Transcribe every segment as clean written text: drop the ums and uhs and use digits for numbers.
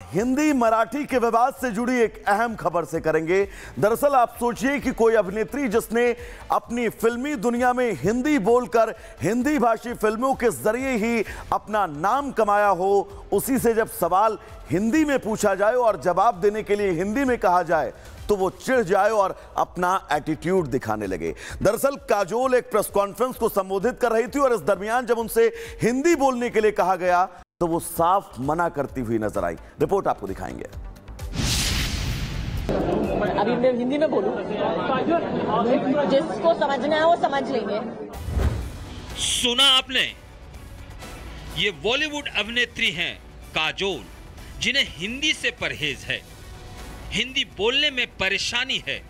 हिंदी मराठी के विवाद से जुड़ी एक अहम खबर से करेंगे। दरअसल आप सोचिए कि कोई अभिनेत्री जिसने अपनी फिल्मी दुनिया में हिंदी बोलकर हिंदी भाषी फिल्मों के जरिए ही अपना नाम कमाया हो, उसी से जब सवाल हिंदी में पूछा जाए और जवाब देने के लिए हिंदी में कहा जाए तो वो चिढ़ जाए और अपना एटीट्यूड दिखाने लगे। दरअसल काजोल एक प्रेस कॉन्फ्रेंस को संबोधित कर रही थी और इस दरमियान जब उनसे हिंदी बोलने के लिए कहा गया तो वो साफ मना करती हुई नजर आई। रिपोर्ट आपको दिखाएंगे। अभी मैं हिंदी में बोलूं, जिसको समझना है वो समझ लेंगे। सुना आपने, ये बॉलीवुड अभिनेत्री हैं काजोल, जिन्हें हिंदी से परहेज है, हिंदी बोलने में परेशानी है।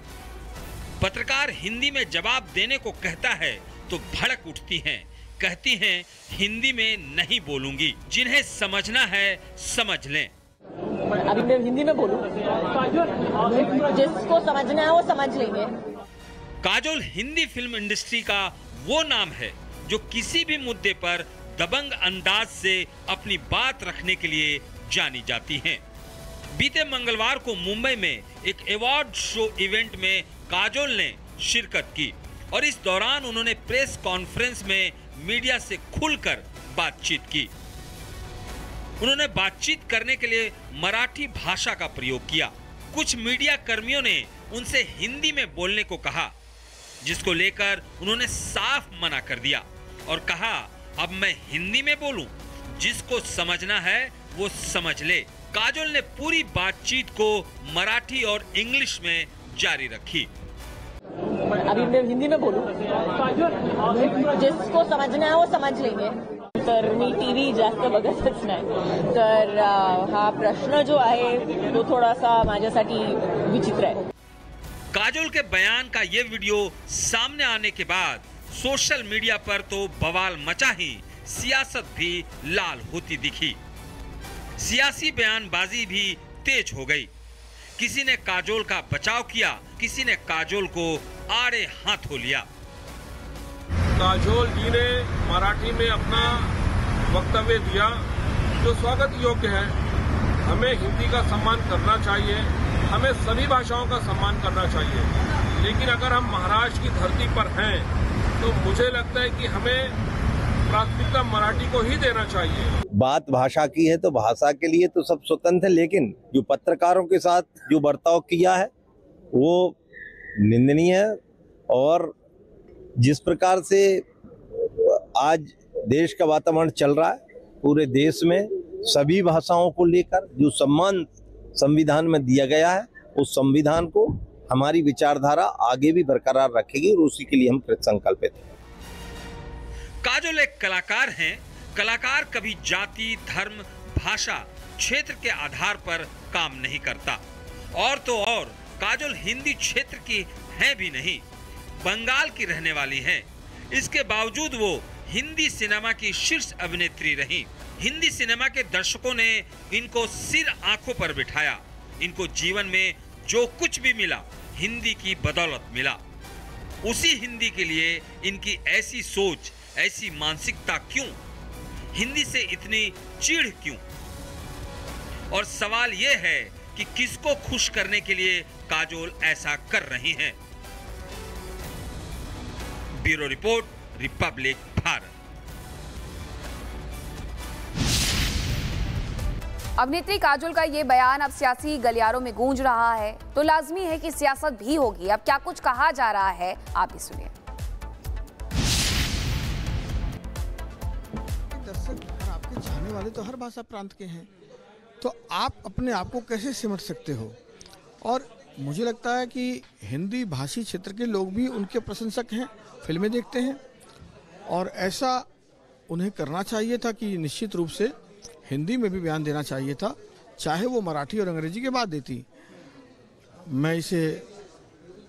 पत्रकार हिंदी में जवाब देने को कहता है तो भड़क उठती हैं, कहती हैं हिंदी में नहीं बोलूंगी, जिन्हें समझना है समझ लें। अभी मैं हिंदी में बोलूं, जिसको समझना है वो समझ लेंगे। काजोल हिंदी फिल्म इंडस्ट्री का वो नाम है जो किसी भी मुद्दे पर दबंग अंदाज से अपनी बात रखने के लिए जानी जाती हैं। बीते मंगलवार को मुंबई में एक अवार्ड शो इवेंट में काजोल ने शिरकत की और इस दौरान उन्होंने प्रेस कॉन्फ्रेंस में मीडिया से खुलकर बातचीत की। उन्होंने बातचीत करने के लिए मराठी भाषा का प्रयोग किया। कुछ मीडिया कर्मियों ने उनसे हिंदी में बोलने को कहा, जिसको लेकर उन्होंने साफ मना कर दिया और कहा अब मैं हिंदी में बोलूं, जिसको समझना है वो समझ ले। काजोल ने पूरी बातचीत को मराठी और इंग्लिश में जारी रखी। अभी मैं हिंदी में बोलूं, जिसको समझना है वो समझ लेंगे। तर मी टीव्ही जास्त बघतच नाही, तर हा प्रश्न जो आहे तो थोडासा माझ्यासाठी विचित्र आहे। काजोल के बयान का ये वीडियो सामने आने के बाद सोशल मीडिया पर तो बवाल मचा ही, सियासत भी लाल होती दिखी। सियासी बयानबाजी भी तेज हो गई। किसी ने काजोल का बचाव किया, किसी ने काजोल को आड़े हाथों लिया। काजोल जी ने मराठी में अपना वक्तव्य दिया जो स्वागत योग्य है। हमें हिंदी का सम्मान करना चाहिए, हमें सभी भाषाओं का सम्मान करना चाहिए, लेकिन अगर हम महाराष्ट्र की धरती पर हैं तो मुझे लगता है कि हमें प्राथमिकता मराठी को ही देना चाहिए। बात भाषा की है तो भाषा के लिए तो सब स्वतंत्र है, लेकिन जो पत्रकारों के साथ जो बर्ताव किया है वो निंदनीय है। और जिस प्रकार से आज देश का वातावरण चल रहा है, पूरे देश में सभी भाषाओं को लेकर जो सम्मान संविधान में दिया गया है, उस संविधान को हमारी विचारधारा आगे भी बरकरार रखेगी और उसी के लिए हम कृत संकल्पित हैं। काजोल एक कलाकार हैं। कलाकार कभी जाति, धर्म, भाषा, क्षेत्र के आधार पर काम नहीं करता। और तो और काजोल हिंदी क्षेत्र की है भी नहीं, बंगाल की रहने वाली हैं। इसके बावजूद वो हिंदी सिनेमा की शीर्ष अभिनेत्री रही। हिंदी सिनेमा के दर्शकों ने इनको सिर आंखों पर बिठाया। इनको जीवन में जो कुछ भी मिला हिंदी की बदौलत मिला। उसी हिंदी के लिए इनकी ऐसी सोच, ऐसी मानसिकता क्यों? हिंदी से इतनी चिढ़ क्यों? और सवाल यह है कि किसको खुश करने के लिए काजोल ऐसा कर रही हैं? Bureau report, Republic Bharat. अभिनेत्री काजोल का ये बयान अब सियासी गलियारों में गूंज रहा है, तो लाजमी है कि सियासत भी होगी। अब क्या कुछ कहा जा रहा है, आप भी सुनिए। दर्शक और आपके चाहने वाले तो हर भाषा प्रांत के हैं, तो आप अपने आप को कैसे सिमट सकते हो? और मुझे लगता है कि हिंदी भाषी क्षेत्र के लोग भी उनके प्रशंसक हैं, फिल्में देखते हैं, और ऐसा उन्हें करना चाहिए था कि निश्चित रूप से हिंदी में भी बयान देना चाहिए था, चाहे वो मराठी और अंग्रेजी के बाद देती। मैं इसे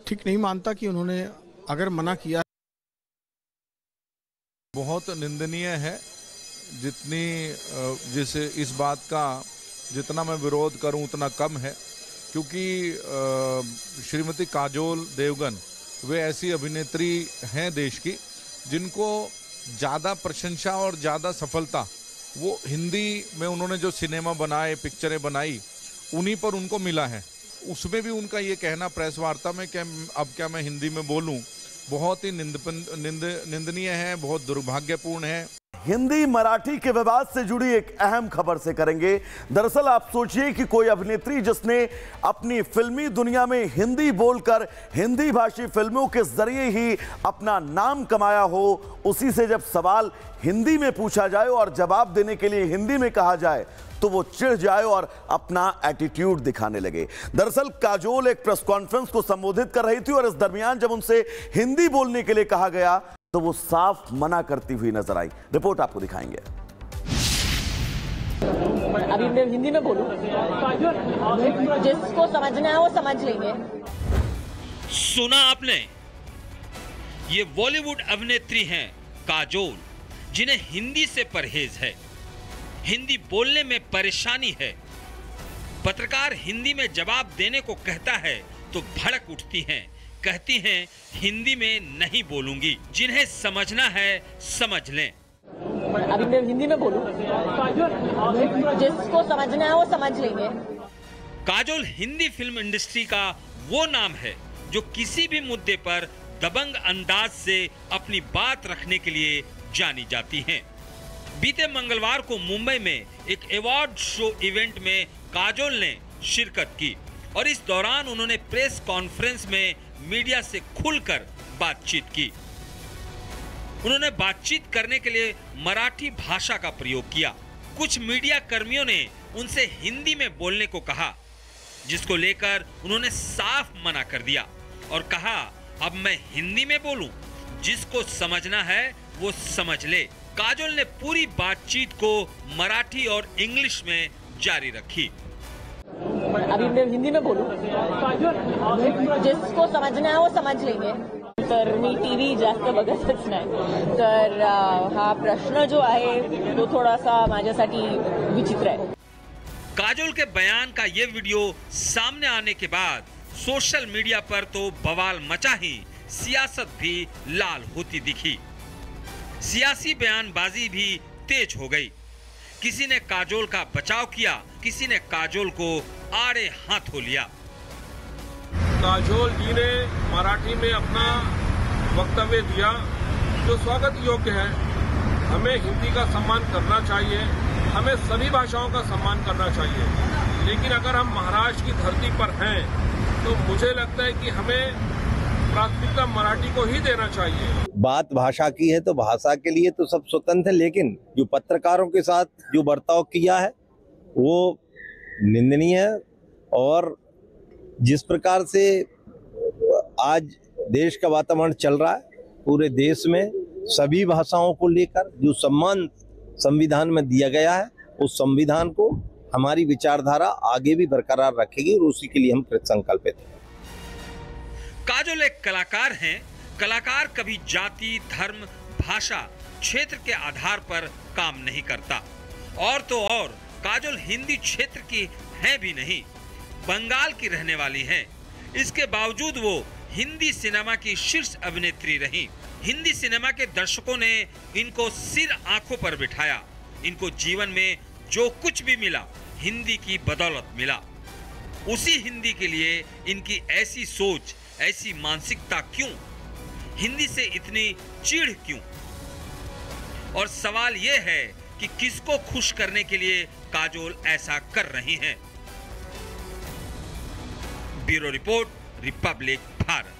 ठीक नहीं मानता कि उन्होंने अगर मना किया। बहुत निंदनीय है। जिसे इस बात का जितना मैं विरोध करूं उतना कम है, क्योंकि श्रीमती काजोल देवगन वे ऐसी अभिनेत्री हैं देश की जिनको ज़्यादा प्रशंसा और ज़्यादा सफलता वो हिंदी में उन्होंने जो सिनेमा बनाए, पिक्चरें बनाई, उन्हीं पर उनको मिला है। उसमें भी उनका ये कहना प्रेस वार्ता में कि अब क्या मैं हिंदी में बोलूं, बहुत ही निंदनीय है, बहुत दुर्भाग्यपूर्ण है। हिंदी मराठी के विवाद से जुड़ी एक अहम खबर से करेंगे। दरअसल आप सोचिए कि कोई अभिनेत्री जिसने अपनी फिल्मी दुनिया में हिंदी बोलकर हिंदी भाषी फिल्मों के जरिए ही अपना नाम कमाया हो, उसी से जब सवाल हिंदी में पूछा जाए और जवाब देने के लिए हिंदी में कहा जाए तो वो चिढ़ जाए और अपना एटीट्यूड दिखाने लगे। दरअसल काजोल एक प्रेस कॉन्फ्रेंस को संबोधित कर रही थी और इस दरमियान जब उनसे हिंदी बोलने के लिए कहा गया तो वो साफ मना करती हुई नजर आई। रिपोर्ट आपको दिखाएंगे। अभी मैं हिंदी में बोलूं, जिसको समझना है वो समझ लेंगे। सुना आपने, ये बॉलीवुड अभिनेत्री हैं काजोल, जिन्हें हिंदी से परहेज है, हिंदी बोलने में परेशानी है। पत्रकार हिंदी में जवाब देने को कहता है तो भड़क उठती हैं, कहती हैं हिंदी में नहीं बोलूंगी, जिन्हें समझना है समझ लें। अभी मैं हिंदी में बोलूं, जिसको समझना है वो समझ लेंगे। काजोल हिंदी फिल्म इंडस्ट्री का वो नाम है जो किसी भी मुद्दे पर दबंग अंदाज से अपनी बात रखने के लिए जानी जाती हैं। बीते मंगलवार को मुंबई में एक अवार्ड शो इवेंट में काजोल ने शिरकत की और इस दौरान उन्होंने प्रेस कॉन्फ्रेंस में मीडिया से खुलकर बातचीत की। उन्होंने बातचीत करने के लिए मराठी भाषा का प्रयोग किया। कुछ मीडिया कर्मियों ने उनसे हिंदी में बोलने को कहा, जिसको लेकर उन्होंने साफ मना कर दिया और कहा अब मैं हिंदी में बोलूं, जिसको समझना है वो समझ ले। काजोल ने पूरी बातचीत को मराठी और इंग्लिश में जारी रखी। अभी मैं हिंदी में बोलूं, जिसको समझना है वो समझ लेंगे। तर मी टीव्ही जास्त बघतच नाही, तर हा प्रश्न जो आहे तो थोडासा माझ्यासाठी विचित्र आहे। काजोल के बयान का ये वीडियो सामने आने के बाद सोशल मीडिया पर तो बवाल मचा ही, सियासत भी लाल होती दिखी। सियासी बयानबाजी भी तेज हो गई। किसी ने काजोल का बचाव किया, किसी ने काजोल को आड़े हाथों लिया। काजोल जी ने मराठी में अपना वक्तव्य दिया जो स्वागत योग्य है। हमें हिंदी का सम्मान करना चाहिए, हमें सभी भाषाओं का सम्मान करना चाहिए, लेकिन अगर हम महाराष्ट्र की धरती पर हैं तो मुझे लगता है कि हमें प्राथमिकता मराठी को ही देना चाहिए। बात भाषा की है तो भाषा के लिए तो सब स्वतंत्र है, लेकिन जो पत्रकारों के साथ जो बर्ताव किया है वो निंदनीय है। और जिस प्रकार से आज देश का वातावरण चल रहा है, पूरे देश में सभी भाषाओं को लेकर जो सम्मान संविधान में दिया गया है, उस संविधान को हमारी विचारधारा आगे भी बरकरार रखेगी और उसी के लिए हम कृत संकल्पित हैं। काजोल एक कलाकार हैं। कलाकार कभी जाति, धर्म, भाषा, क्षेत्र के आधार पर काम नहीं करता। और तो और काजोल हिंदी क्षेत्र की है भी नहीं, बंगाल की रहने वाली हैं। इसके बावजूद वो हिंदी सिनेमा की शीर्ष अभिनेत्री रही। हिंदी सिनेमा के दर्शकों ने इनको सिर आंखों पर बिठाया। इनको जीवन में जो कुछ भी मिला हिंदी की बदौलत मिला। उसी हिंदी के लिए इनकी ऐसी सोच, ऐसी मानसिकता क्यों? हिंदी से इतनी चिढ़ क्यों? और सवाल यह है कि किसको खुश करने के लिए काजोल ऐसा कर रही हैं? Bureau report, Republic Bharat.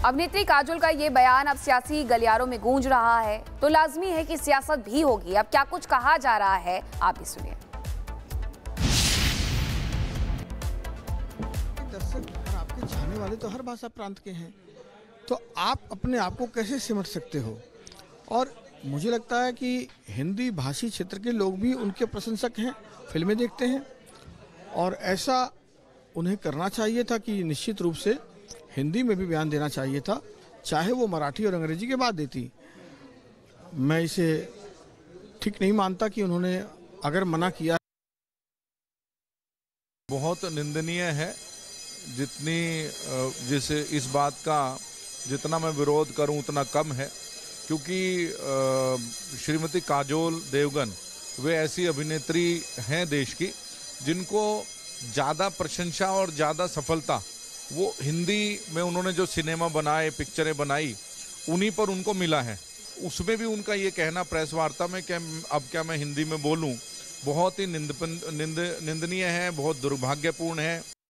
अभिनेत्री काजोल का ये बयान अब सियासी गलियारों में गूंज रहा है, तो लाजमी है कि सियासत भी होगी। अब क्या कुछ कहा जा रहा है, आप भी सुनिए। दर्शक और आपके चाहने वाले तो हर भाषा प्रांत के हैं, तो आप अपने आप को कैसे सिमट सकते हो? और मुझे लगता है कि हिंदी भाषी क्षेत्र के लोग भी उनके प्रशंसक हैं, फिल्में देखते हैं, और ऐसा उन्हें करना चाहिए था कि निश्चित रूप से हिंदी में भी बयान देना चाहिए था, चाहे वो मराठी और अंग्रेजी के बाद देती। मैं इसे ठीक नहीं मानता कि उन्होंने अगर मना किया। बहुत निंदनीय है। जैसे इस बात का जितना मैं विरोध करूं उतना कम है, क्योंकि श्रीमती काजोल देवगन वे ऐसी अभिनेत्री हैं देश की जिनको ज़्यादा प्रशंसा और ज़्यादा सफलता वो हिंदी में उन्होंने जो सिनेमा बनाए, पिक्चरें बनाई, उन्हीं पर उनको मिला है। उसमें भी उनका ये कहना प्रेस वार्ता में कि अब क्या मैं हिंदी में बोलूं, बहुत ही निंदनीय है, बहुत दुर्भाग्यपूर्ण है।